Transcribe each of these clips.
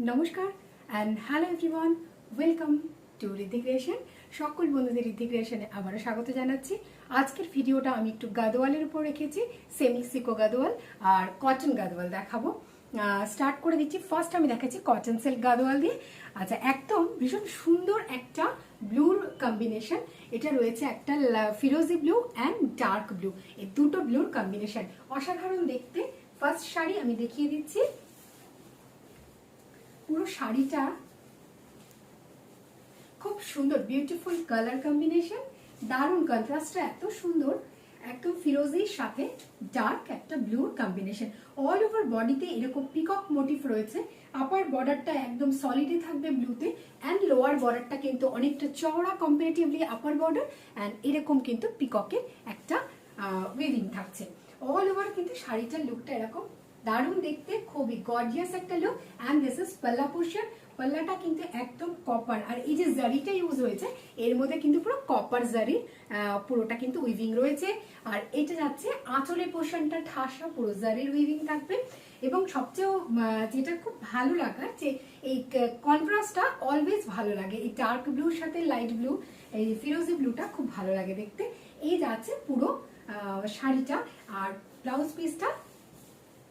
নমস্কার and hello everyone, welcome to Riddhi creation. সকল বন্ধুদের ঋদ্ধি ক্রিয়েশনে আবারও স্বাগত জানাচ্ছি। আজকের ভিডিওটা আমি একটু গাদোয়ালের উপর রেখেছি, সেমি সিকো গাদোয়াল আর কটন গাদোয়াল দেখাবো। স্টার্ট করে দিচ্ছি। ফার্স্ট আমি দেখাচ্ছি কটন সিল্ক গাদোয়াল দিয়ে। আচ্ছা, একদম ভীষণ সুন্দর একটা ব্লুর কম্বিনেশন। এটা রয়েছে একটা ফিরোজি ব্লু অ্যান্ড ডার্ক ব্লু, এই দুটো ব্লুর কম্বিনেশন অসাধারণ দেখতে। ফার্স্ট শাড়ি আমি দেখিয়ে দিচ্ছি। পুরো শাড়িটা খুব সুন্দর, বিউটিফুল কালার কম্বিনেশন, দারুণ কন্ট্রাস্টটা এত সুন্দর, একদম ফিরোজির সাথে ডার্ক একটা ব্লুর কম্বিনেশন। অল ওভার বডিতে এরকম পিকক মোটিভ রয়েছে। আপার বর্ডারটা একদম সলিডে থাকবে ব্লুতে, অ্যান্ড লোয়ার বর্ডারটা কিন্তু অনেকটা চওড়া কম্পারেটিভলি আপার বর্ডার, অ্যান্ড এরকম কিন্তু পিককের একটা উইভিং থাকছে। অল ওভার কিন্তু শাড়িটার লুকটা এরকম দারুণ দেখতে, খুবই গর্জিয়াস একটা লুক। অ্যান্ড দিস ইজ পাল্লা পোর্শন। পাল্লাটা কিন্তু একদম কপার, আর এই যে জারিটা ইউজ হয়েছে এর মধ্যে কিন্তু পুরো কপার জারির পুরোটা কিন্তু উইভিং রয়েছে। আর এটা যাচ্ছে আঁচলের পোর্শনটা ঠাসা, পুরো জারির উইভিং থাকবে। এবং সবচেয়ে যেটা খুব ভালো লাগার যে এই কন্ট্রাস্টটা অলওয়েজ ভালো লাগে, এই ডার্ক ব্লুর সাথে লাইট ব্লু, এই ফিরোজি ব্লুটা খুব ভালো লাগে দেখতে। এই যাচ্ছে পুরো শাড়িটা। আর ব্লাউজ পিসটা,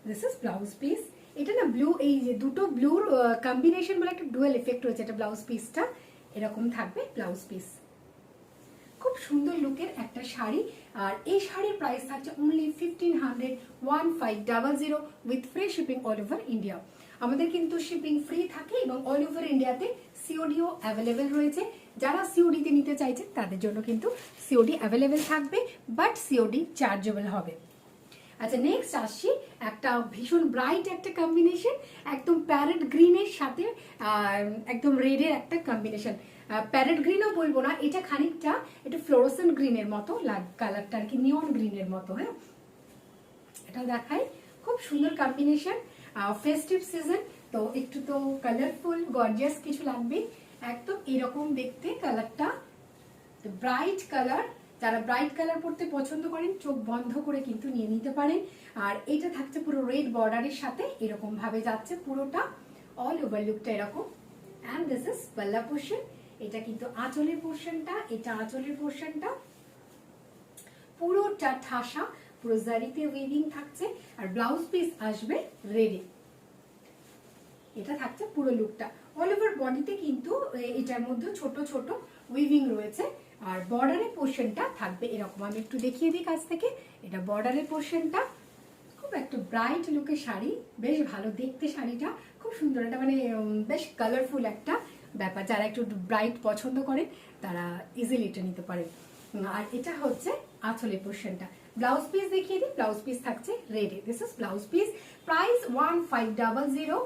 দিস ইজ ব্লাউজ পিস। এটা না ব্লু, এই যে দুটো ব্লুর কম্বিনেশন বলে একটা ডুয়েল এফেক্ট রয়েছে। এটা ব্লাউজ পিসটা এরকম থাকবে ব্লাউজ পিস। খুব সুন্দর লুকের একটা শাড়ি। আর এই শাড়ির প্রাইস থাকছে only 1500 with free shipping all over India. আমাদের কিন্তু শিপিং ফ্রি থাকে এবং অল ওভার ইন্ডিয়াতে সিওডিও অ্যাভেলেবেল রয়েছে। যারা সিওডিতে নিতে চাইছেন তাদের জন্য কিন্তু সিওডি অ্যাভেলেবেল থাকবে, বাট সিওডি চার্জেবল হবে। আচ্ছা, নেক্সট আসছি একটা ভীষণ ব্রাইট একটা কম্বিনেশন, একদম প্যারেট গ্রিনের সাথে একদম রেডের একটা কম্বিনেশন। প্যারেট গ্রিনও বলবো না, এটা খানিকটা একটু ফ্লোরোসেন্ট গ্রিনের মতো কালারটা, আর কি নিয়ন গ্রিনের মতো। হ্যাঁ, এটা দেখাই, খুব সুন্দর কম্বিনেশন। ফেস্টিভ সিজন তো একটু তো কালারফুল গর্জিয়াস কিছু লাগবে। একদম এরকম দেখতে কালারটা, ব্রাইট কালার। যারা ব্রাইট কালার পড়তে পছন্দ করেন চোখ বন্ধ করে কিন্তু নিয়ে নিতে পারেন। আর এটা থাকছে পুরো রেড বর্ডারের সাথে, এরকম ভাবে যাচ্ছে পুরোটা, অল ওভার লুকটা এরকম। অ্যান্ড দিস ইজ পাল্লা পোর্শন। এটা কিন্তু আঁচলের পোর্শনটা, এটা আঁচলের পোর্শনটা পুরোটা ঠাসা, পুরো জারিতে উইভিং থাকছে। আর ব্লাউজ পিস আসবে রেডি। এটা থাকছে পুরো লুকটা। অল ওভার বডিতে কিন্তু এটার মধ্যে ছোট ছোট উইভিং রয়েছে। আর বর্ডারের পোর্শনটা থাকবে এরকম। আমি একটু দেখিয়ে দিই কাছ থেকে। এটা বর্ডারের পোর্শনটা, খুব একটা ব্রাইট লুকের শাড়ি, বেশ ভালো দেখতে শাড়িটা, খুব সুন্দর। এটা মানে বেশ কালারফুল একটা ব্যাপার। যারা একটু ব্রাইট পছন্দ করেন তারা ইজিলি এটা নিতে পারেন। আর এটা হচ্ছে আঁচলের পোর্শনটা। ব্লাউজ পিস দেখিয়ে দিই। ব্লাউজ পিস থাকছে ready. This is blouse piece. Price 1500,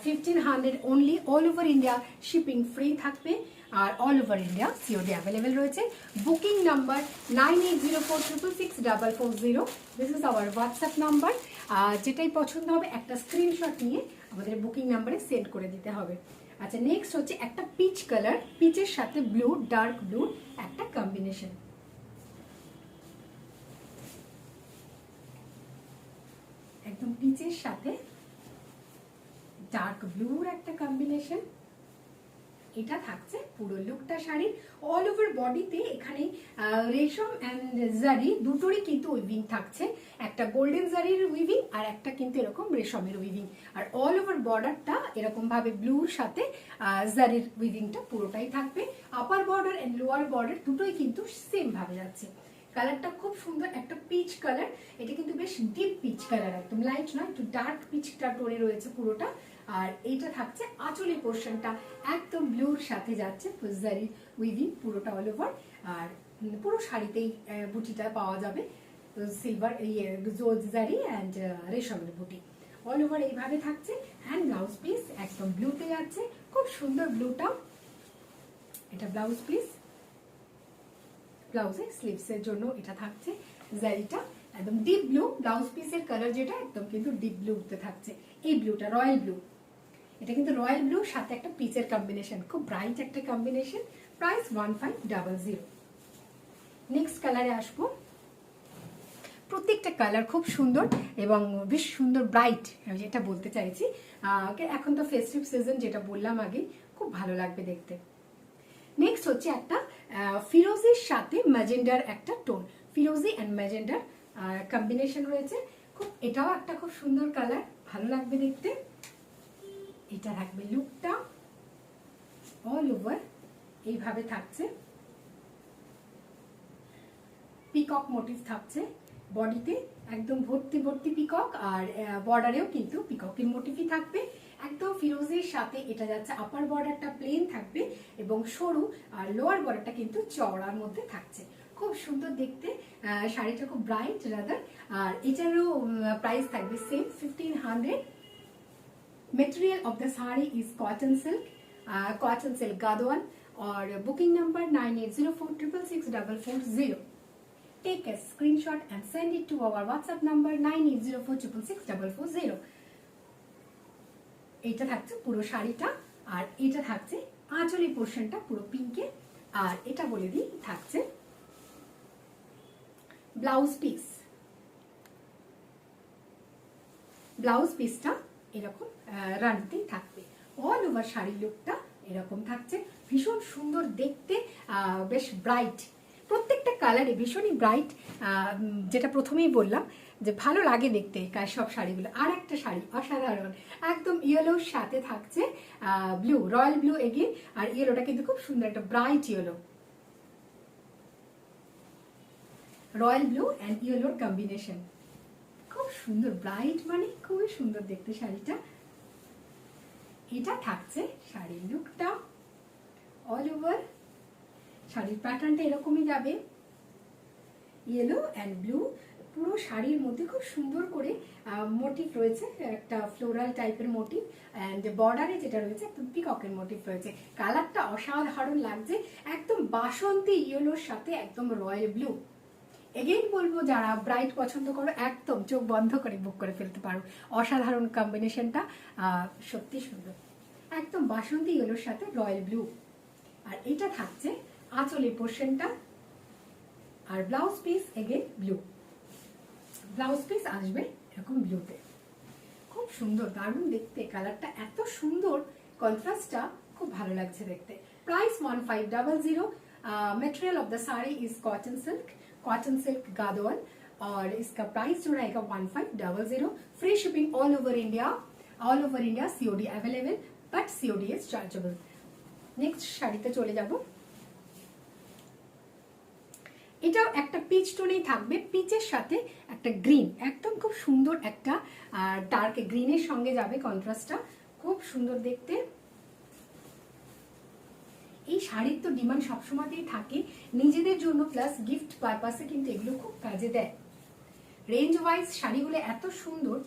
1500 only. All over India shipping free থাকবে, আর all over India COD available রয়েছে। Booking number 9804666440। This is our WhatsApp number. যেটাই পছন্দ হবে একটা স্ক্রিনশট নিয়ে আমাদের বুকিং নাম্বারে সেন্ড করে দিতে হবে। আচ্ছা, নেক্সট হচ্ছে একটা পিচ কালার, পিচের সাথে ব্লু, ডার্ক ব্লু একটা কম্বিনেশন। একদম পিচের সাথে ডার্ক ব্লুর একটা কম্বিনেশন। এটা থাকছে পুরো লুকটা শাড়ির। অল ওভার বডিতে এখানে রেশম অ্যান্ড জারি দুটোরই কিন্তু উইভিং থাকছে। একটা গোল্ডেন জারির উইভিং আর একটা কিন্তু এরকম রেশমের উইভিং। আর অল ওভার বর্ডারটা এরকম ভাবে ব্লুর সাথে জারির উইভিংটা পুরোটাই থাকবে। Upper border and lower border দুটোই কিন্তু সেম ভাবে যাচ্ছে। কালারটা খুব সুন্দর, একটা পিচ কালার। এটা কিন্তু বেশ ডিপ পিচ কালার, একদম লাইট নয়, একটু ডার্ক পিচটা টোনে রয়েছে পুরোটা। আর এইটা থাকছে আঁচলের পোর্শনটা, একদম ব্লুর সাথে যাচ্ছে জারি উইভিং পুরোটা অল ওভার। আর পুরো শাড়িতেই বুটিটা পাওয়া যাবে, সিলভার জারি অ্যান্ড রেশমের বুটি অল ওভার এইভাবে থাকছে। অ্যান্ড ব্লাউজ পিস একদম ব্লুতে যাচ্ছে, খুব সুন্দর ব্লুটা। এটা ব্লাউজ পিস। ব্লাউজে স্লিভসের জন্য এটা থাকছে জারিটা একদম ডিপ ব্লু। ব্লাউজ পিসের কালার যেটা একদম কিন্তু ডিপ ব্লুতে থাকছে। এই ব্লুটা রয়্যাল ব্লু, এটা কিন্তু রয়্যাল ব্লু সাথে একটা পিচের কম্বিনেশন, খুব ব্রাইট একটা কম্বিনেশন। প্রাইস 1500। নেক্সট কালারে আসবো। প্রত্যেকটা কালার খুব সুন্দর এবং বেশ সুন্দর ব্রাইট, আমি যেটা বলতে চাইছি। এখন তো ফেস্টিভ সিজন, যেটা বললাম আগে, খুব ভালো লাগবে দেখতে। নেক্সট হচ্ছে একটা ফিরোজির সাথে ম্যাজেন্ডার একটা টোন, ফিরোজি অ্যান্ড ম্যাজেন্ডার কম্বিনেশন রয়েছে। এটাও একটা খুব সুন্দর কালার, ভালো লাগবে দেখতে। এটা থাকবে লুকটা অল ওভার এইভাবে থাকছে, পিকক মোটিভ থাকছে বডিতে, একদম ভর্তি ভর্তি পিকক, আর বর্ডারেও কিন্তু পিককের মোটিভই থাকবে। একদম ফিরোজির সাথে এটা যাচ্ছে, আপার বর্ডারটা প্লেন থাকবে এবং সরু, আর লোয়ার বর্ডারটা কিন্তু চওড়ার মধ্যে থাকছে। খুব সুন্দর দেখতে, শাড়িটা খুব ব্রাইট রাদার। আর এটারও প্রাইস থাকবে same 1500। Material of the saree is cotton silk Gadwan, or booking number 9804666440. Take a screenshot and send it to our WhatsApp number 9804666440. এটা থাকছে পুরো শাড়িটা, আর এটা থাকছে আঁচলের পোর্শনটা পুরো পিঙ্কে। আর এটা বলে দিই থাকছে ব্লাউজ পিসটা এরকম রানিতেই থাকবে। অল ওভার শাড়ির লুকটা এরকম থাকছে, ভীষণ সুন্দর দেখতে, বেশ ব্রাইট, প্রত্যেকটা কালারে ভীষণই ব্রাইট। যেটা প্রথমেই বললাম যে ভালো লাগে দেখতে সব শাড়িগুলো। আর একটা শাড়ি অসাধারণ, একদম ইয়েলোর সাথে থাকছে ব্লু, রয়্যাল ব্লু এগেন, আর ইয়েলোটা কিন্তু খুব সুন্দর, একটা bright yellow, royal blue and ইয়েলোর কম্বিনেশন, খুব সুন্দর ব্রাইট, মানে খুবই সুন্দর দেখতে শাড়িটা। এটা থাকছে শাড়ির লুকটা অল ওভার, শাড়ির প্যাটার্নটা এরকমই যাবে, ইয়েলো অ্যান্ড ব্লু, পুরো শাড়ির মধ্যে খুব সুন্দর করে মোটিভ রয়েছে, একটা ফ্লোরাল টাইপের মোটিভ, অ্যান্ড বর্ডারে যেটা রয়েছে একদম পিককের মোটিভ রয়েছে। কালারটা অসাধারণ লাগছে, একদম বাসন্তী ইয়েলোর সাথে একদম রয়্যাল ব্লু। এগেইন বলবো, যারা ব্রাইট পছন্দ করো একদম চোখ বন্ধ করে বুক করে ফেলতে পারো, অসাধারণ কম্বিনেশনটা, সত্যি সুন্দর, একদম বাসন্তী ইয়েলোর সাথে রয়্যাল ব্লু। আর এটা থাকছে আঁচলের পোর্শনটা, আর blouse piece again blue, blouse piece আসবে এরকম ব্লুতে, খুব সুন্দর, দারুণ দেখতে, কালারটা এত সুন্দর, কন্ট্রাস্টটা খুব ভালো লাগছে দেখতে। Price 1500। Material of the sari is cotton silk गादोन, और इसका प्राइस जो रहेगा 1500। Free shipping all over India COD available, but COD is chargeable. Next শাড়িতে চলে যাব, এটাও একটা পিচ টোনেই থাকবে, পিচের সাথে একটা গ্রিন, একদম খুব সুন্দর একটা ডার্ক গ্রিনের সঙ্গে যাবে কন্ট্রাস্টটা, খুব সুন্দর দেখতে। এই শাড়ির তো ডিমান্ড সবসময়তেই থাকে নিজেদের জন্য, প্লাস গিফট পারপাসে কিন্তু এগুলো খুব কাজে দেয়। রেঞ্জ ওয়াইজ শাড়িগুলো এত সুন্দর,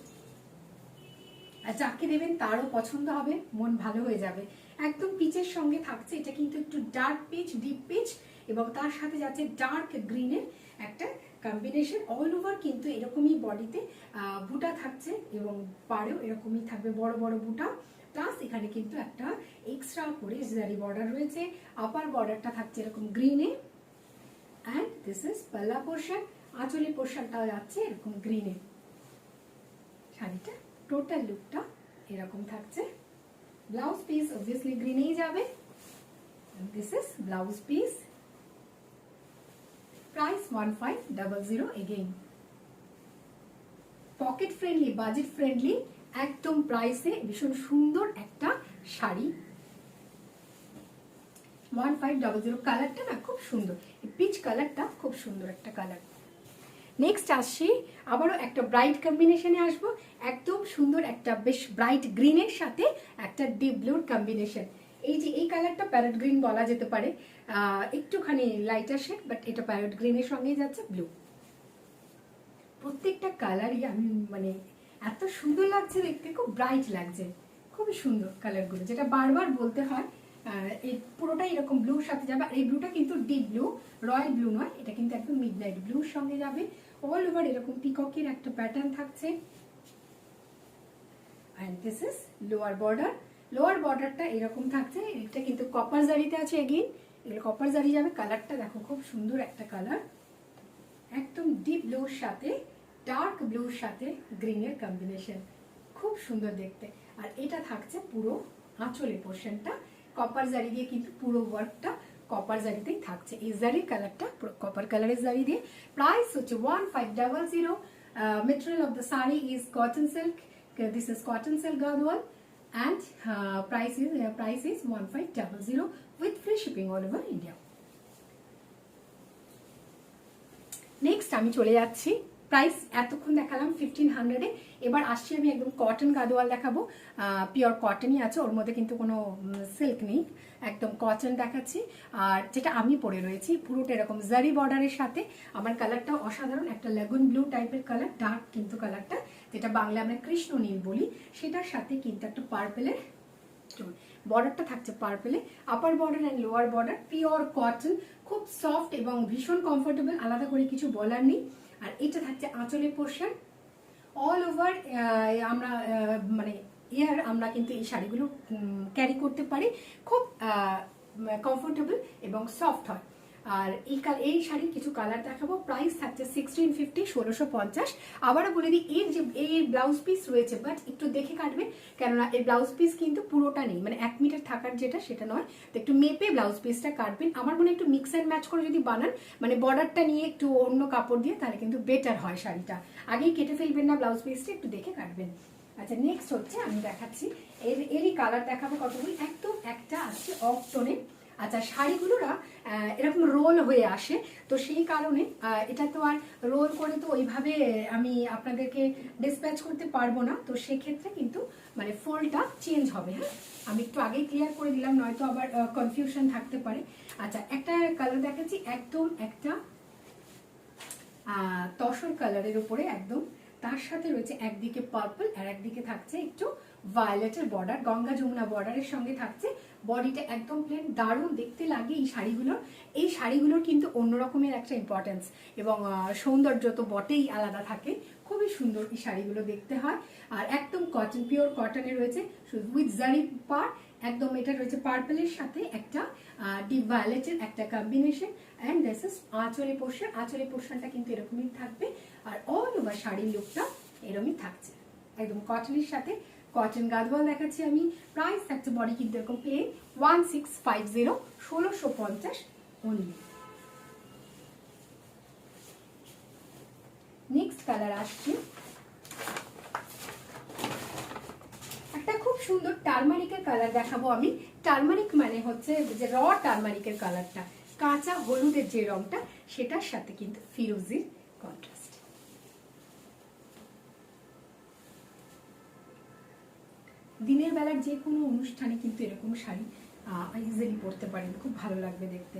যাকে দেবেন তারও পছন্দ হবে, মন ভালো হয়ে যাবে। একদম পিচের সঙ্গে থাকছে, এটা কিন্তু একটু ডার্ক পিচ, ডিপ পিচ, এবং তার সাথে যাচ্ছে ডার্ক গ্রিনের একটা কম্বিনেশন। অল ওভার কিন্তু এরকমই বডিতে বুটা থাকছে, এবং পাড়েও এরকমই থাকবে বড় বড় বুটা, প্লাস এখানে কিন্তু একটা এক্সট্রা করে জারি বর্ডার রয়েছে। আপার বর্ডারটা থাকছে এরকম গ্রিনে, অ্যান্ড দিস ইজ পাল্লা পোর্শন, আঁচলের পোর্শনটাও যাচ্ছে এরকম গ্রিনে। শাড়িটা টোটাল লুকটা এরকম থাকছে। ব্লাউজ পিস অবভিয়াসলি গ্রিনেই যাবে, this is blouse piece. Price 1500 again. Pocket friendly, budget friendly একদম প্রাইসে ভীষণ সুন্দর একটা শাড়ি, 1500। কালারটা না খুব সুন্দর, পিচ কালারটা খুব সুন্দর একটা কালার। নেক্সট আসছি, আবারও একটা ব্রাইট কম্বিনেশনে আসবো, একদম সুন্দর একটা বেশ ব্রাইট গ্রিনের সাথে একটা ডিপ ব্লুর কম্বিনেশন। এই যে এই কালারটা প্যারট গ্রিন বলা যেতে পারে, একটুখানি লাইটার শেড, বাট এটা প্যারট গ্রিনের সঙ্গে যাচ্ছে ব্লু। প্রত্যেকটা কালারই আমি মানে এত সুন্দর লাগছে দেখতে, খুব ব্রাইট লাগছে, খুবই সুন্দর কালারগুলো, যেটা বারবার বলতে হয়। এই পুরোটাই এরকম ব্লুর সাথে যাবে, আর এই ব্লুটা কিন্তু ডিপ ব্লু, রয়্যাল ব্লু নয়, এটা কিন্তু একদম মিডনাইট ব্লুর সঙ্গে যাবে। অল ওভার এরকম পিককের একটা প্যাটার্ন থাকছে, and this is lower border. Lower বর্ডারটা এরকম থাকছে, এটা কিন্তু কপার জারিতে আছে, এগেইন এগুলো কপার জারি যাবে। কালারটা দেখো খুব সুন্দর একটা কালার, একদম ডিপ ব্লুর সাথে ডার্ক ব্লুর সাথে গ্রিনের কম্বিনেশন, খুব সুন্দর দেখতে। আর এটা থাকছে পুরো আঁচলের পোর্শনটা কপার জারি দিয়ে, কিন্তু পুরো ওয়ার্কটা কপার জারিতেই থাকছে। এই জারির কালারটা কপার কালারের জারি দিয়ে। প্রাইস হচ্ছে 1500। material of the sari is cotton silk. This is cotton silk Gadwal, and price is 1500 with free shipping all over India. Next আমি চলে যাচ্ছি, প্রাইস এতক্ষণ দেখালাম 1500-এ, এবার আসছি আমি একদম কটন গাদোয়াল দেখাবো। পিওর কটনই আছে, ওর মধ্যে কিন্তু কোনো সিল্ক নেই, একদম কটন দেখাচ্ছি। আর যেটা আমি পরে রয়েছি পুরোটা এরকম জারি বর্ডারের সাথে। আমার কালারটা অসাধারণ, একটা লেগুন ব্লু টাইপের কালার, ডার্ক কিন্তু কালারটা, যেটা বাংলা আমরা কৃষ্ণ নীল বলি, সেটার সাথে কিন্তু একটা পার্পেলের বর্ডারটা থাকছে পার্পেলে। Upper border and lower border pure cotton, খুব সফট এবং ভীষণ কমফোর্টেবল, আলাদা করে কিছু বলার নেই। আর এটা থাকছে আঁচলের পোর্শন। অল ওভার আমরা মানে আমরা কিন্তু এই শাড়িগুলো ক্যারি করতে পারি, খুব কমফোর্টেবল এবং সফট হয়। আর এই শাড়ির কিছু কালার দেখাবো। প্রাইস থাকছে 1650, 1650। আবারও বলে দিই, এর ব্লাউজ পিস রয়েছে, বাট একটু দেখে কাটবে, কেননা এই ব্লাউজ পিস কিন্তু পুরোটা নেই, মানে 1 মিটার থাকার যেটা সেটা নয়, তো একটু মেপে ব্লাউজ পিসটা কাটবেন। আমার মনে একটু মিক্স অ্যান্ড ম্যাচ করে যদি বানান, মানে বর্ডারটা নিয়ে একটু অন্য কাপড় দিয়ে, তাহলে কিন্তু বেটার হয় শাড়িটা। আগেই কেটে ফেলবেন না ব্লাউজ পিসটা, একটু দেখে কাটবেন। আচ্ছা, নেক্সট হচ্ছে আমি দেখাচ্ছি এরই কালার দেখাবো কতগুলি। একদম একটা আসছে অফ টোনে। আচ্ছা, শাড়িগুলোরা এরকম রোল হয়ে আসে, তো সেই কারণে এটা তো আর রোল করে তো ওইভাবে আমি আপনাদেরকে ডিসপ্যাচ করতে পারবো না, তো সেক্ষেত্রে কিন্তু মানে ফোল্ডটা চেঞ্জ হবে। হ্যাঁ, আমি একটু আগেই ক্লিয়ার করে দিলাম, নয়তো আবার কনফিউশন থাকতে পারে। আচ্ছা, একটা কালার দেখাচ্ছি, একদম একটা তসর কালারের উপরে একদম, তার সাথে রয়েছে একদিকে পার্পল আর একদিকে থাকছে একটু ভায়োলেটের বর্ডার, গঙ্গা যমুনা বর্ডারের সঙ্গে থাকছে। বডিটা একদম প্লেন, দারুণ দেখতে লাগে এই শাড়িগুলোর কিন্তু অন্য রকমের একটা ইম্পর্টেন্স এবং সৌন্দর্য তো বটেই আলাদা থাকে। খুবই সুন্দর এই শাড়িগুলো দেখতে হয়। আর একদম কটন, পিওর কটনে রয়েছে উইথ জারি পার, একদম এটা রয়েছে পার্পলের সাথে একটা ডিপ ভায়োলেটের একটা কম্বিনেশন। অ্যান্ড দিস ইজ আঁচলের পোর্শন। আঁচলের পোর্শনটা কিন্তু এরকমই থাকবে, আর অল ওভার শাড়ির লুকটা এরকমই থাকছে, একদম কটনের সাথে কটন গাদওয়াল দেখাচ্ছি আমি। প্রাইস থাকছে বডি কিন্তু এরকম প্লেন 1650, 1650 অনলি। নেক্সট কালার আসছে একটা খুব সুন্দর টারমারিকের কালার দেখাবো আমি। টারমারিক মানে হচ্ছে যে র টারমারিকের কালারটা, কাঁচা হলুদের যে রংটা, সেটার সাথে কিন্তু ফিরোজির কন্ট্রাস্ট। দিনের বেলার যে কোনো অনুষ্ঠানে কিন্তু এরকম শাড়ি ইজিলি পরতে পারেন, খুব ভালো লাগবে দেখতে।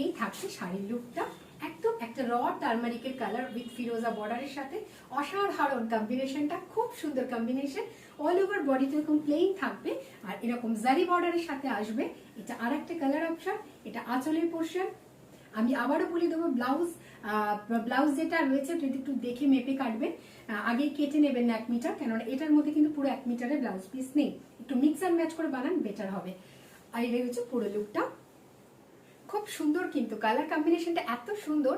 এই থাকছে শাড়ির লুকটা, একদম একটা র টারমারিকের কালার উইথ ফিরোজা বর্ডারের সাথে, অসাধারণ কম্বিনেশনটা, খুব সুন্দর কম্বিনেশন। অল ওভার বডিতে এরকম প্লেন থাকবে আর এরকম জারি বর্ডারের সাথে আসবে। এটা আর একটা কালার অপশন, এটা আঁচলের পোর্শন। আমি আবারও বলে দেবো, ব্লাউজ যেটা রয়েছে যদি একটু দেখে মেপে কাটবেন, আগেই কেটে নেবেন না 1 মিটার, কেননা এটার মধ্যে কিন্তু পুরো 1 মিটারের ব্লাউজ পিস নেই, একটু মিক্স অ্যান্ড ম্যাচ করে বানান, বেটার হবে। আর এটা হচ্ছে পুরো লুকটা, খুব সুন্দর কিন্তু কালার কম্বিনেশনটা এত সুন্দর,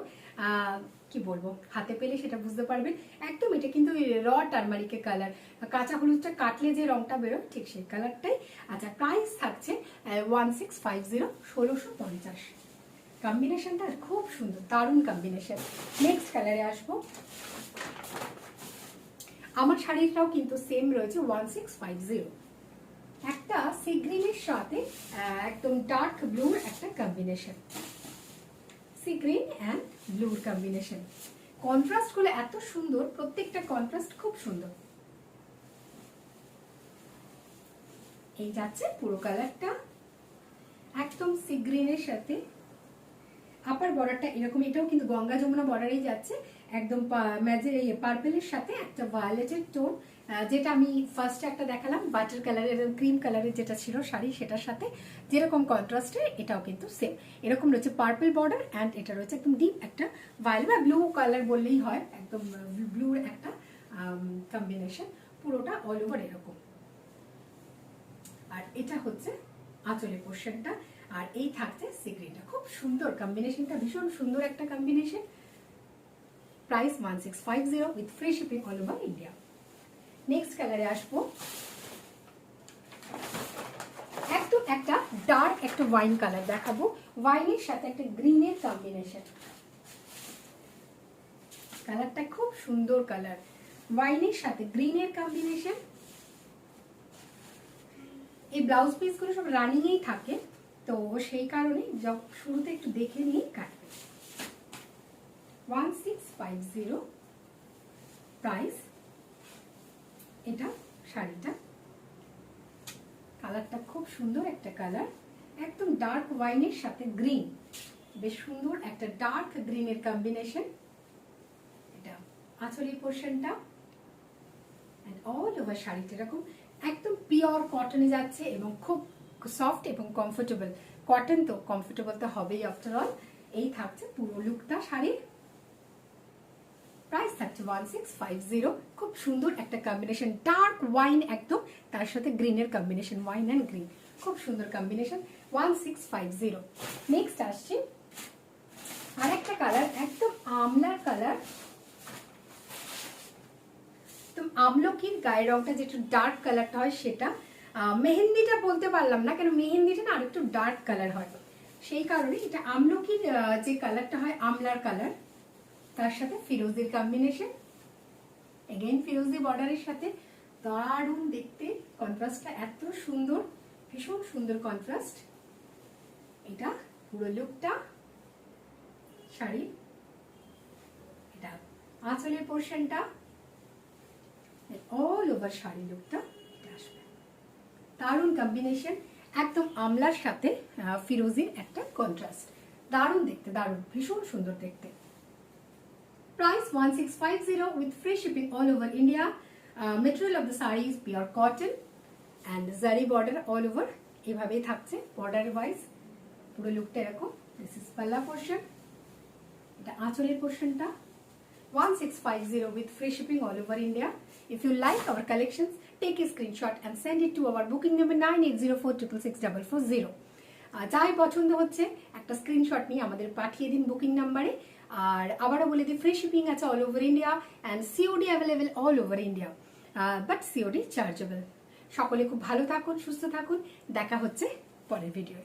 কি বলবো, হাতে পেলে সেটা বুঝতে পারবেন। একদম এটা কিন্তু র টারমারিকের কালার, কাঁচা হলুদটা কাটলে যে রংটা বেরোয় ঠিক সেই কালারটাই। আচ্ছা, প্রাইস থাকছে 1650, 1650। কম্বিনেশনটা খুব সুন্দর, দারুণ কম্বিনেশন। নেক্সট কালারে আসবো। আমার শাড়িটাও কিন্তু সেম রয়েছে 1650, একটা সি গ্রিনের সাথে একদম ডার্ক ব্লুর একটা কম্বিনেশন, সি গ্রিন অ্যান্ড ব্লুর কম্বিনেশন। কন্ট্রাস্ট গুলো এত সুন্দর, প্রত্যেকটা কন্ট্রাস্ট খুব সুন্দর। এই যাচ্ছে পুরো কালারটা একদম সি গ্রিনের সাথে, আপার বর্ডারটা এরকম, এটাও কিন্তু গঙ্গা যমুনা বর্ডারেই যাচ্ছে, একদম পার্পেলের সাথে একটা ভায়োলেটের টোন, যেটা আমি ফার্স্টে একটা দেখালাম বাটার কালারের, ক্রিম কালারের যেটা ছিল শাড়ি, সেটার সাথে যেরকম কন্ট্রাস্টে এটাও কিন্তু সেম এরকম রয়েছে পার্পল বর্ডার, অ্যান্ড এটা রয়েছে একদম ডিপ একটা ভায়োলেট বা ব্লু কালার বললেই হয়, একদম ব্লুর একটা কম্বিনেশন, পুরোটা অল ওভার এরকম। আর এটা হচ্ছে আঁচলের পোর্শনটা, আর এই থাকছে সিগ্রিনটা। খুব সুন্দর কম্বিনেশনটা, ভীষণ সুন্দর একটা combination. Price 1650 with free shipping all over India. Next কালারে আসবো, একদম একটা ডার্ক একটা ওয়াইন কালার দেখাবো, ওয়াইনের সাথে একটা গ্রিনের কম্বিনেশন। কালারটা খুব সুন্দর কালার, ওয়াইনের সাথে গ্রিনের কম্বিনেশন। এই ব্লাউজ পিস গুলো সব রানিং এই থাকে, তো সেই কারণে শুরুতে একটু দেখে নিয়ে কাটবে। 1650 প্রাইস। এটা শাড়িটা, কালারটা খুব সুন্দর একটা কালার, একদম ডার্ক ওয়াইনের সাথে গ্রিন, বেশ সুন্দর একটা ডার্ক গ্রিনের কম্বিনেশন। এটা আঁচলের পোর্শনটা, এন্ড অল ওভার শাড়িটা এরকম একদম পিওর কটনে যাচ্ছে এবং খুব সফট এবং কমফোর্টেবল। কটন তো কমফোর্টেবল তো হবেই আফটার অল। এই থাকছে পুরো লুকটা শাড়ির। প্রাইস থাকছে 1650। খুব সুন্দর একটা কম্বিনেশন, ডার্ক ওয়াইন একদম, তার সাথে গ্রিনের কম্বিনেশন, ওয়াইন অ্যান্ড গ্রিন, খুব সুন্দর কম্বিনেশন। 1650। নেক্সট আসছে আরেকটা কালার, একদম আমলার কালার, একদম আমলকির গায়ের রংটা যেটা ডার্ক কালারটা হয় সেটা। মেহেন্দিটা বলতে পারলাম না, কেন মেহেন্দিটা না আরেকটু ডার্ক কালার হয়, সেই কারণে এটা আমলকির যে কালারটা হয় আমলার কালার, তার সাথে ফিরোজির কম্বিনেশন। এগেইন ফিরোজি বর্ডারের সাথে দারুণ দেখতে, কন্ট্রাস্টটা এত সুন্দর, ভীষণ সুন্দর কন্ট্রাস্ট। এটা পুরো লুকটা শাড়ি, এটা আঁচলের পোর্শনটা, অল ওভার শাড়ি লুকটা এটা আসবে। দারুণ কম্বিনেশন, একদম আমলার সাথে ফিরোজির একটা কন্ট্রাস্ট, দারুণ দেখতে, দারুণ ভীষণ সুন্দর দেখতে। Price 1650 with free shipping all over India. Material of the saree is pure cotton and zari border all over. এভাবেই থাকছে বর্ডার ওয়াইজ, পুরো লুকটা এরকম। দিস ইজ পাল্লা পোর্শন, এটা আঁচলের পোর্শনটা। 1650 with free shipping all over India. If you like our collections, take a screenshot and send it to our booking number 9804666440. যাই পছন্দ হচ্ছে একটা স্ক্রিনশট নিয়ে আমাদের পাঠিয়ে দিন বুকিং নাম্বারে। আর আবারও বলে দিই, ফ্রি শিপিং আছে all over India and COD available all over India, but COD chargeable. সকলে খুব ভালো থাকুন, সুস্থ থাকুন, দেখা হচ্ছে পরের ভিডিওয়।